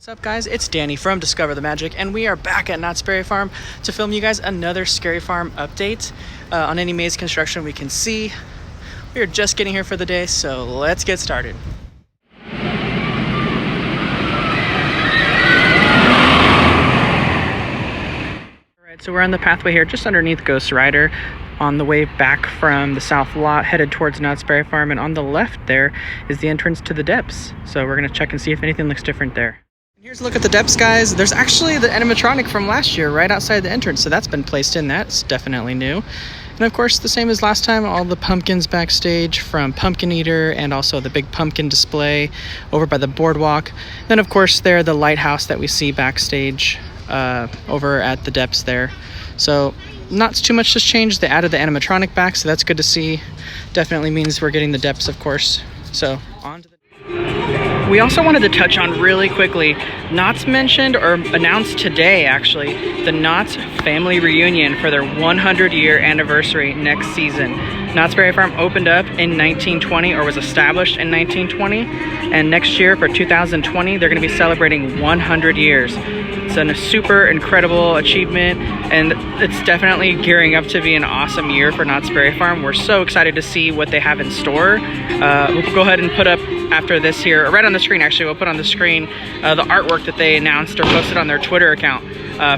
What's up, guys? It's Danny from Discover the Magic, and we are back at Knott's Berry Farm to film you guys another Scary Farm update on any maze construction we can see. We are just getting here for the day, so let's get started. Alright, so we're on the pathway here just underneath Ghost Rider on the way back from the south lot headed towards Knott's Berry Farm, and on the left there is the entrance to the depths. So we're going to check and see if anything looks different there. Here's a look at the depths, guys. There's actually the animatronic from last year right outside the entrance, so that's been placed in. That's definitely new. And of course, the same as last time, all the pumpkins backstage from Pumpkin Eater, and also the big pumpkin display over by the boardwalk. Then of course there, the lighthouse that we see backstage over at the depths there. So not too much has changed. They added the animatronic back, so that's good to see. Definitely means we're getting the depths, of course. So on to the... We also wanted to touch on really quickly, Knott's mentioned or announced today actually, the Knott's family reunion for their 100-year anniversary next season. Knott's Berry Farm opened up in 1920, or was established in 1920, and next year for 2020 they're going to be celebrating 100 years. It's a super incredible achievement, and it's definitely gearing up to be an awesome year for Knott's Berry Farm. We're so excited to see what they have in store. We'll go ahead and put up after this here, right on the screen actually, we'll put on the screen the artwork that they announced or posted on their Twitter account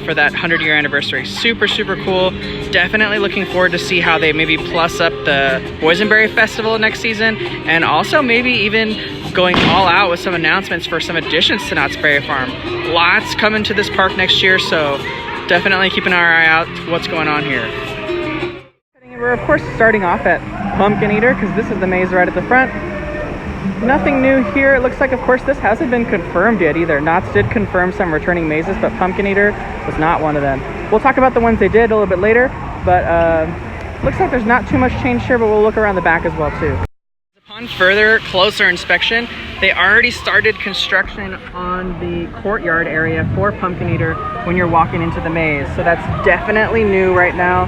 for that 100-year anniversary. Super cool. Definitely looking forward to see how they maybe plus up the Boysenberry Festival next season, and also maybe even going all out with some announcements for some additions to Knott's Berry Farm. Lots coming to this park next year, so definitely keeping our eye out to what's going on here. We're of course starting off at Pumpkin Eater because this is the maze right at the front. Nothing new here. It looks like, of course, this hasn't been confirmed yet either. Knott's did confirm some returning mazes, but Pumpkin Eater was not one of them. We'll talk about the ones they did a little bit later, but looks like there's not too much change here, but we'll look around the back as well too. Upon further closer inspection, they already started construction on the courtyard area for Pumpkin Eater when you're walking into the maze. So that's definitely new right now.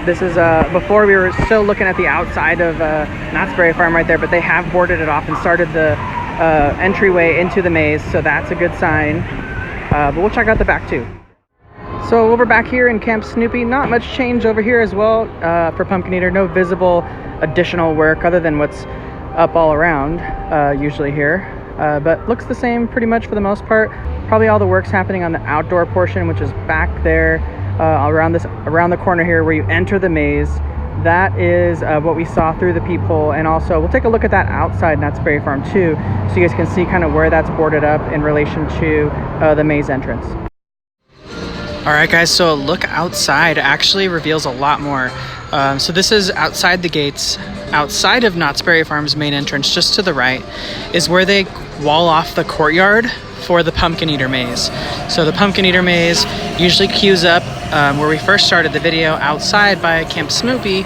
This is before we were still looking at the outside of Knott's Berry Farm right there, but they have boarded it off and started the entryway into the maze, so that's a good sign. But we'll check out the back too. So over back here in Camp Snoopy, not much change over here as well for Pumpkin Eater. No visible additional work other than what's up all around usually here. But looks the same pretty much for the most part. Probably all the work's happening on the outdoor portion, which is back there. Around the corner here where you enter the maze. That is what we saw through the peephole, and also we'll take a look at that outside Knott's Berry Farm too, so you guys can see kind of where that's boarded up in relation to the maze entrance. Alright guys, so a look outside actually reveals a lot more. So this is outside the gates, outside of Knott's Berry Farm's main entrance, just to the right, is where they wall off the courtyard for the Pumpkin Eater maze. So the Pumpkin Eater maze usually queues up where we first started the video, outside by Camp Snoopy,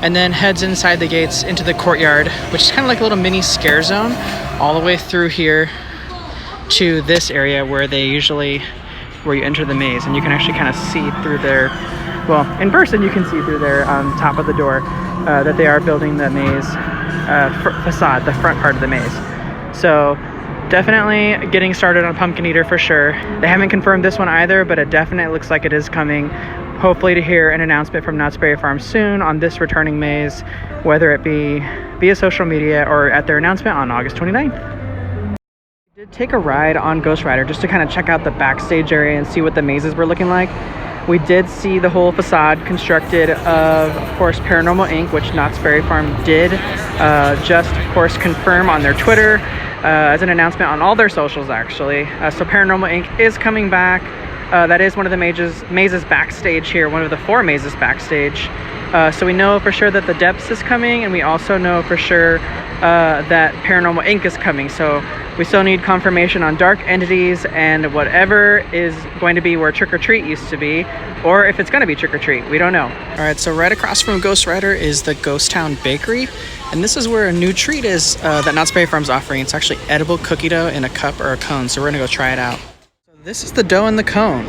and then heads inside the gates into the courtyard, which is kind of like a little mini scare zone, all the way through here to this area where you enter the maze, and you can actually kind of see through their, well, in person you can see through their top of the door that they are building the maze facade, the front part of the maze. So definitely getting started on Pumpkin Eater for sure. They haven't confirmed this one either, but it definitely looks like it is coming. Hopefully to hear an announcement from Knott's Berry Farm soon on this returning maze, whether it be via social media or at their announcement on August 29th. We did take a ride on Ghost Rider just to kind of check out the backstage area and see what the mazes were looking like. We did see the whole facade constructed of course, Paranormal Inc., which Knott's Berry Farm did just, of course, confirm on their Twitter as an announcement on all their socials, actually. So Paranormal Inc. is coming back. That is one of the mazes backstage here, one of the 4 mazes backstage. So we know for sure that the Depths is coming, and we also know for sure that Paranormal Inc. is coming. So we still need confirmation on Dark Entities and whatever is going to be where Trick or Treat used to be, or if it's going to be Trick or Treat. We don't know. All right, so right across from Ghost Rider is the Ghost Town Bakery, and this is where a new treat is that Knott's Berry Farm's offering. It's actually edible cookie dough in a cup or a cone, so we're going to go try it out. So this is the dough in the cone.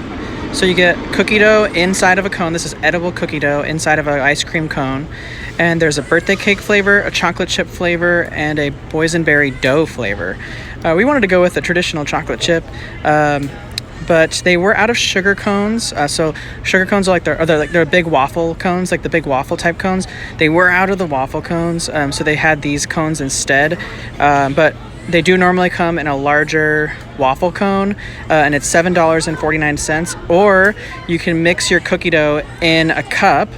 So you get cookie dough inside of a cone. This is edible cookie dough inside of an ice cream cone. And there's a birthday cake flavor, a chocolate chip flavor, and a boysenberry dough flavor. We wanted to go with the traditional chocolate chip, but they were out of sugar cones. So sugar cones are like they're big waffle cones, like the big waffle type cones. They were out of the waffle cones, so they had these cones instead. But they do normally come in a larger waffle cone, and it's $7.49. Or you can mix your cookie dough in a cup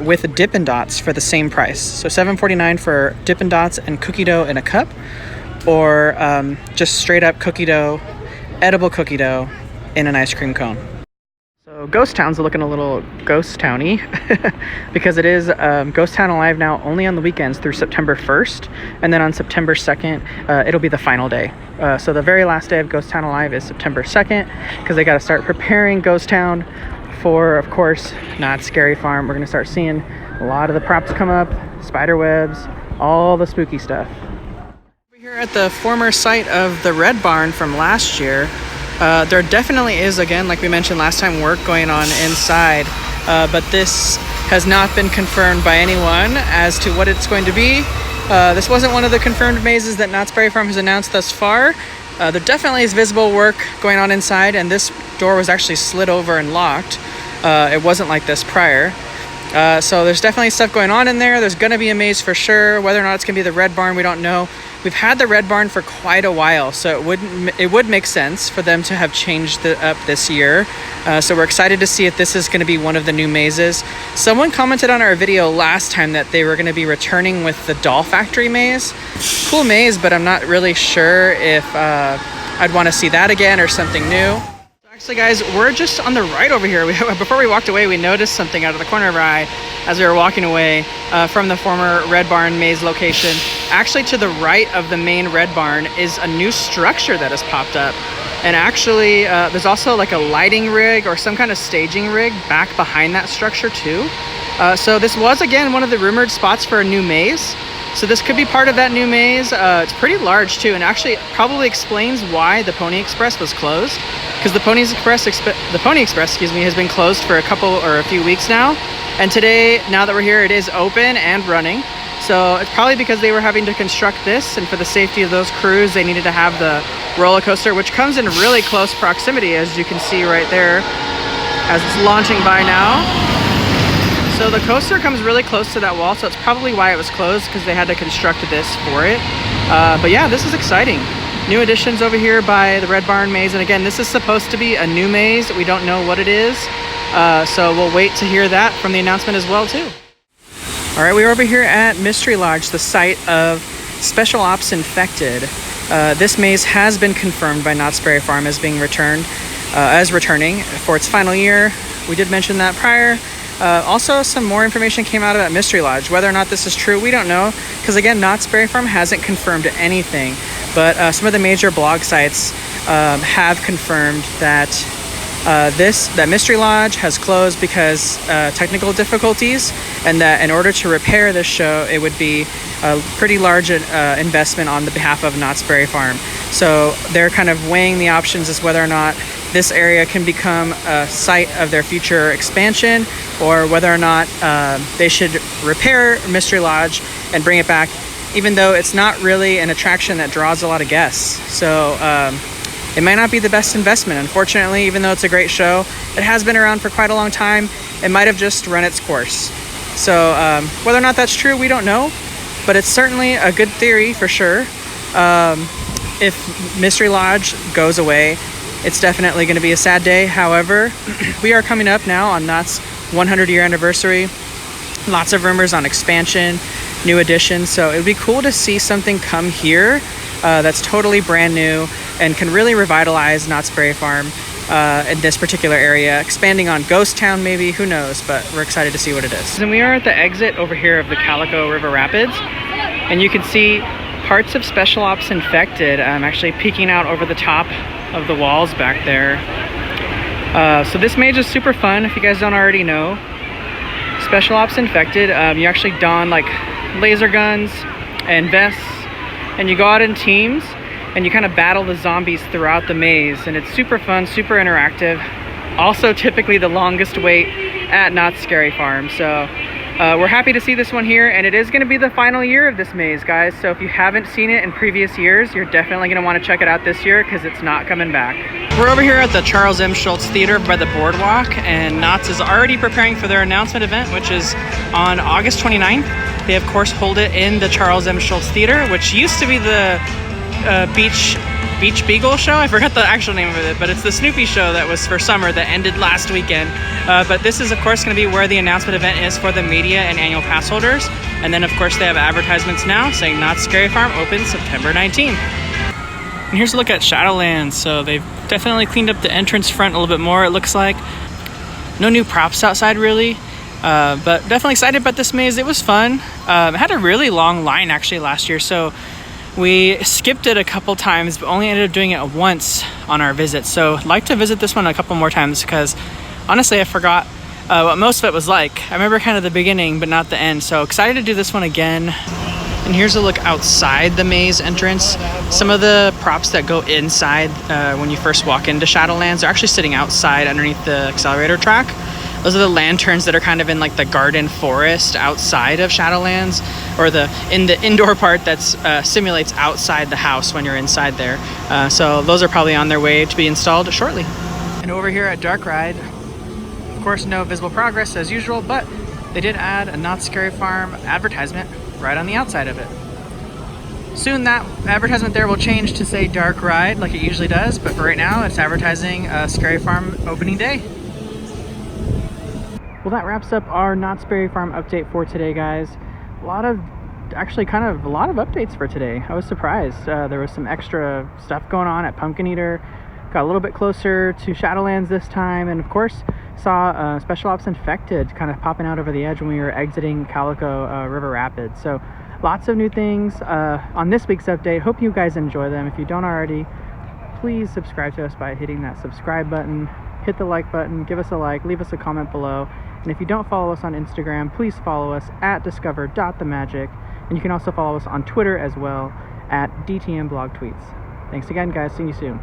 with Dippin' Dots for the same price. So $7.49 for Dippin' Dots and cookie dough in a cup, or just straight up cookie dough, edible cookie dough in an ice cream cone. So Ghost Town's looking a little ghost towny because it is Ghost Town Alive now only on the weekends through September 1st, and then on September 2nd it'll be the final day. So the very last day of Ghost Town Alive is September 2nd, because they got to start preparing Ghost Town for, of course, Knott's Scary Farm. We're going to start seeing a lot of the props come up, spider webs, all the spooky stuff. Over here at the former site of the Red Barn from last year, there definitely is, again, like we mentioned last time, work going on inside, but this has not been confirmed by anyone as to what it's going to be. This wasn't one of the confirmed mazes that Knott's Berry Farm has announced thus far. There definitely is visible work going on inside, and this door was actually slid over and locked. It wasn't like this prior. So there's definitely stuff going on in there. There's going to be a maze for sure. Whether or not it's going to be the Red Barn, we don't know. We've had the Red Barn for quite a while, so it would make sense for them to have changed it up this year. So we're excited to see if this is going to be one of the new mazes. Someone commented on our video last time that they were going to be returning with the Doll Factory maze. Cool maze, but I'm not really sure if I'd want to see that again or something new. Actually, guys, we're just on the right over here. Before we walked away, we noticed something out of the corner of our eye as we were walking away from the former Red Barn maze location. Actually, to the right of the main Red Barn is a new structure that has popped up. And actually, there's also like a lighting rig or some kind of staging rig back behind that structure too. So this was, again, one of the rumored spots for a new maze. So this could be part of that new maze. It's pretty large too, and actually it probably explains why the Pony Express was closed. Because the Pony Express, has been closed for a few weeks now. And today, now that we're here, it is open and running. So it's probably because they were having to construct this, and for the safety of those crews, they needed to have the roller coaster, which comes in really close proximity, as you can see right there, as it's launching by now. So the coaster comes really close to that wall, so it's probably why it was closed, because they had to construct this for it. But yeah, this is exciting. New additions over here by the Red Barn maze, and again, this is supposed to be a new maze. We don't know what it is, so we'll wait to hear that from the announcement as well too. All right, we're over here at Mystery Lodge, the site of Special Ops Infected. This maze has been confirmed by Knott's Berry Farm as being returning for its final year. We did mention that prior. Also, some more information came out about Mystery Lodge. Whether or not this is true, we don't know, because again, Knott's Berry Farm hasn't confirmed anything. But some of the major blog sites have confirmed that that Mystery Lodge has closed because technical difficulties, and that in order to repair this show, it would be a pretty large investment on the behalf of Knott's Berry Farm. So they're kind of weighing the options as whether or not this area can become a site of their future expansion, or whether or not they should repair Mystery Lodge and bring it back, even though it's not really an attraction that draws a lot of guests. So it might not be the best investment, unfortunately. Even though it's a great show, it has been around for quite a long time. It might have just run its course. So whether or not that's true, we don't know, but it's certainly a good theory for sure. If Mystery Lodge goes away, it's definitely going to be a sad day. However, we are coming up now on Knott's 100-year anniversary. Lots of rumors on expansion, new additions. So it would be cool to see something come here that's totally brand new and can really revitalize Knott's Berry Farm in this particular area. Expanding on Ghost Town maybe, who knows, but we're excited to see what it is. And we are at the exit over here of the Calico River Rapids, and you can see parts of Special Ops Infected actually peeking out over the top of the walls back there. So this maze is super fun, if you guys don't already know. Special Ops Infected, you actually don like laser guns and vests, and you go out in teams and you kind of battle the zombies throughout the maze, and it's super fun, super interactive. Also typically the longest wait at Knott's Scary Farm. So we're happy to see this one here, and it is going to be the final year of this maze, guys. So if you haven't seen it in previous years, you're definitely going to want to check it out this year because it's not coming back. We're over here at the Charles M. Schulz Theater by the boardwalk, and Knott's is already preparing for their announcement event, which is on August 29th. They of course hold it in the Charles M. Schulz Theater, which used to be the Beach Beagle show. I forgot the actual name of it, but it's the Snoopy show that was for summer that ended last weekend. But this is of course going to be where the announcement event is for the media and annual pass holders. And then of course they have advertisements now saying Knott's Scary Farm opens September 19th. And here's a look at Shadowlands. So they've definitely cleaned up the entrance front a little bit more, it looks like. No new props outside really, but definitely excited about this maze. It was fun. It had a really long line actually last year, so we skipped it a couple times, but only ended up doing it once on our visit. So I'd like to visit this one a couple more times because honestly I forgot what most of it was like. I remember kind of the beginning, but not the end. So excited to do this one again. And here's a look outside the maze entrance. Some of the props that go inside when you first walk into Shadowlands are actually sitting outside underneath the accelerator track. Those are the lanterns that are kind of in like the garden forest outside of Shadowlands, or in the indoor part that's simulates outside the house when you're inside there. So those are probably on their way to be installed shortly. And over here at Dark Ride, of course no visible progress as usual, but they did add a Knott's Scary Farm advertisement right on the outside of it. Soon that advertisement there will change to say Dark Ride like it usually does, but for right now it's advertising Scary Farm opening day. Well, that wraps up our Knott's Scary Farm update for today, guys. A lot of updates for today. I was surprised. There was some extra stuff going on at Pumpkin Eater. Got a little bit closer to Shadowlands this time, and of course saw Special Ops Infected kind of popping out over the edge when we were exiting Calico River Rapids. So lots of new things on this week's update. Hope you guys enjoy them. If you don't already, please subscribe to us by hitting that subscribe button. Hit the like button, give us a like, leave us a comment below. And if you don't follow us on Instagram, please follow us at discover.themagic. And you can also follow us on Twitter as well at DTM Blog Tweets. Thanks again, guys. See you soon.